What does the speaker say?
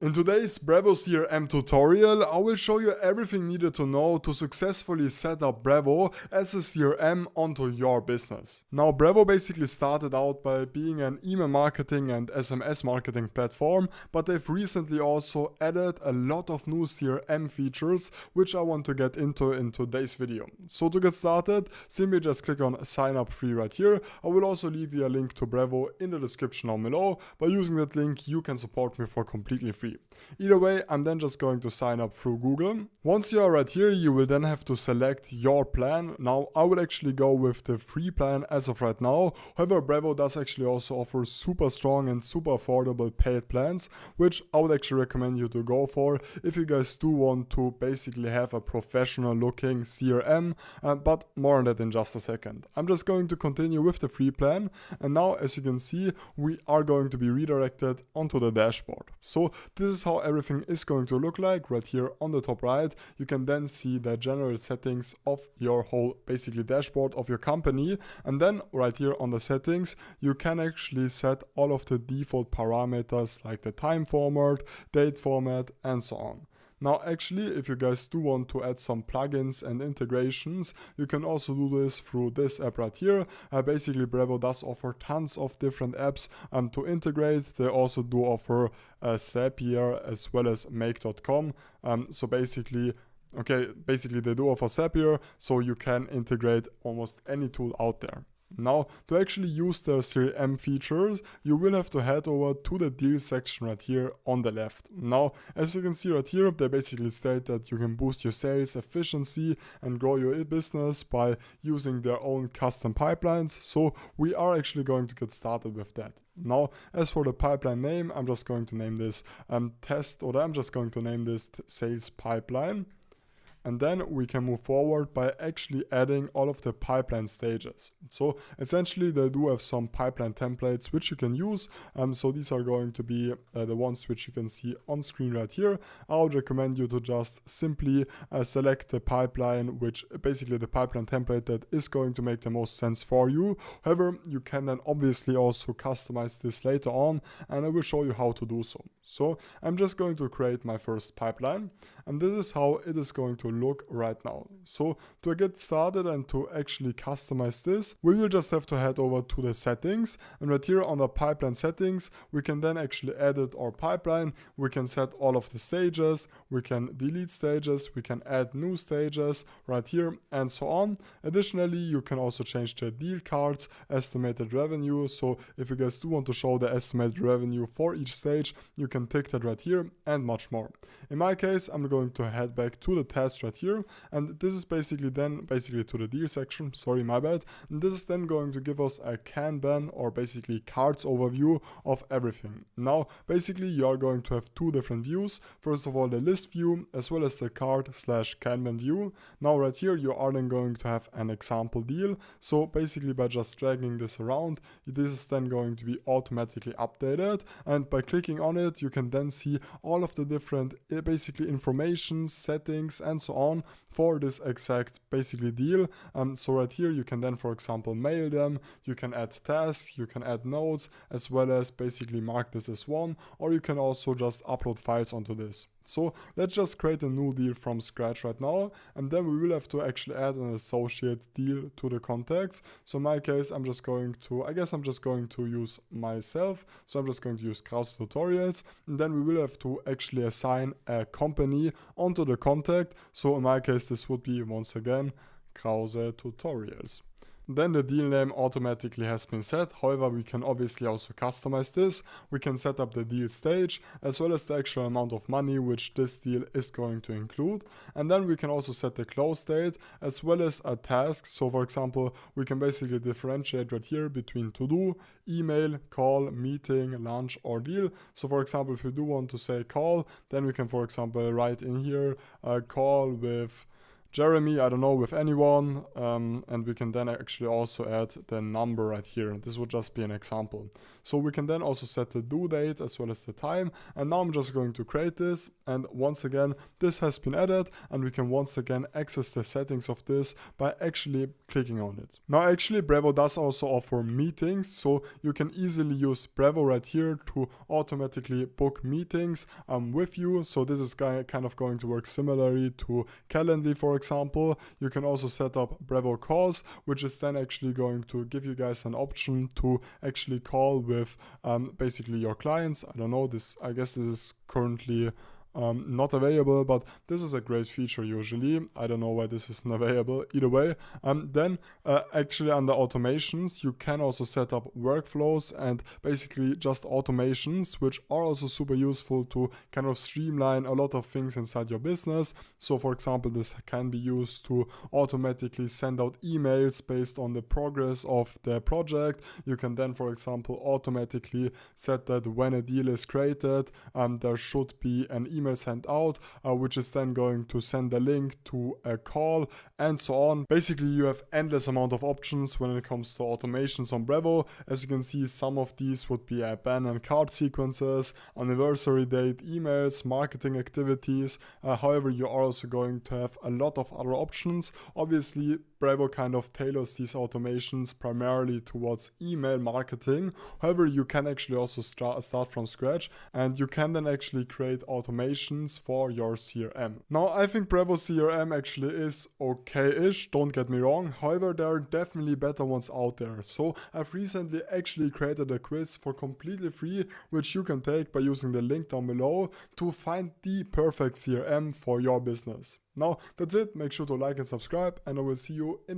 In today's Brevo CRM tutorial, I will show you everything needed to know to successfully set up Brevo as a CRM onto your business. Now, Brevo basically started out by being an email marketing and SMS marketing platform, but they've recently also added a lot of new CRM features, which I want to get into in today's video. So to get started, simply just click on sign up free right here. I will also leave you a link to Brevo in the description down below. By using that link, you can support me for completely free. Either way, I'm then just going to sign up through Google. Once you are right here, you will then have to select your plan. Now, I will actually go with the free plan as of right now. However, Brevo does actually also offer super strong and super affordable paid plans, which I would actually recommend you to go for if you guys do want to basically have a professional looking CRM, but more on that in just a second. I'm just going to continue with the free plan, and now as you can see, we are going to be redirected onto the dashboard. So this is how everything is going to look like. Right here on the top right, you can then see the general settings of your whole basically dashboard of your company, and then right here on the settings you can actually set all of the default parameters like the time format, date format, and so on. Now actually, if you guys do want to add some plugins and integrations, you can also do this through this app right here. Basically, Brevo does offer tons of different apps to integrate. They also do offer Zapier as well as Make.com. So basically they do offer Zapier, so you can integrate almost any tool out there. Now, to actually use the CRM features, you will have to head over to the deal section right here on the left. Now, as you can see right here, they basically state that you can boost your sales efficiency and grow your business by using their own custom pipelines. So we are actually going to get started with that. Now, as for the pipeline name, I'm just going to name this sales pipeline. And then we can move forward by actually adding all of the pipeline stages. So essentially they do have some pipeline templates which you can use. So these are going to be the ones which you can see on screen right here. I would recommend you to just simply select the pipeline, which basically the pipeline template that is going to make the most sense for you. However, you can then obviously also customize this later on, and I will show you how to do so. So I'm just going to create my first pipeline, and this is how it is going to look right now. So to get started and to actually customize this, we will just have to head over to the settings, and right here on the pipeline settings, we can then actually edit our pipeline. We can set all of the stages, we can delete stages, we can add new stages right here, and so on. Additionally, you can also change the deal cards, estimated revenue. So if you guys do want to show the estimated revenue for each stage, you can tick that right here, and much more. In my case, I'm going to head back to the test right here, and this is basically to the deal section, sorry, my bad. And this is then going to give us a Kanban, or basically cards overview of everything. Now basically you are going to have two different views. First of all, the list view as well as the card/Kanban view. Now right here you are then going to have an example deal. So basically by just dragging this around, this is then going to be automatically updated, and by clicking on it you can then see all of the different basically information, settings, and so on for this exact basically deal. So right here you can then, for example, mail them, you can add tasks, you can add notes, as well as basically mark this as one, or you can also just upload files onto this. So let's just create a new deal from scratch right now, and then we will have to actually add an associate deal to the contacts. So in my case, I'm just going to use myself. So I'm just going to use Krause Tutorials, and then we will have to actually assign a company onto the contact. So in my case, this would be once again Krause Tutorials. Then the deal name automatically has been set. However, we can obviously also customize this. We can set up the deal stage as well as the actual amount of money which this deal is going to include. And then we can also set the close date as well as a task. So for example, we can basically differentiate right here between to do, email, call, meeting, lunch, or deal. So for example, if you do want to say call, then we can for example write in here call with Jeremy, I don't know, with anyone, and we can then actually also add the number right here. This would just be an example. So we can then also set the due date as well as the time, and now I'm just going to create this, and once again this has been added, and we can once again access the settings of this by actually clicking on it. Now actually Brevo does also offer meetings, so you can easily use Brevo right here to automatically book meetings with you. So this is kind of going to work similarly to Calendly, for example. You can also set up Brevo calls, which is then actually going to give you guys an option to actually call with basically your clients. I don't know, I guess this is currently not available, but this is a great feature usually. I don't know why this isn't available. Either way, then actually under automations, you can also set up workflows and basically just automations, which are also super useful to kind of streamline a lot of things inside your business. So for example, this can be used to automatically send out emails based on the progress of the project. You can then, for example, automatically set that when a deal is created, there should be an email sent out, which is then going to send a link to a call, and so on. Basically, you have endless amount of options when it comes to automations on Brevo. As you can see, some of these would be ban and card sequences, anniversary date emails, marketing activities. However, you are also going to have a lot of other options. Obviously, Brevo kind of tailors these automations primarily towards email marketing. However, you can actually also start from scratch, and you can then actually create automations for your CRM. Now, I think Brevo CRM actually is okay-ish, don't get me wrong. However, there are definitely better ones out there. So I've recently actually created a quiz for completely free, which you can take by using the link down below to find the perfect CRM for your business. Now, that's it. Make sure to like and subscribe, and I will see you in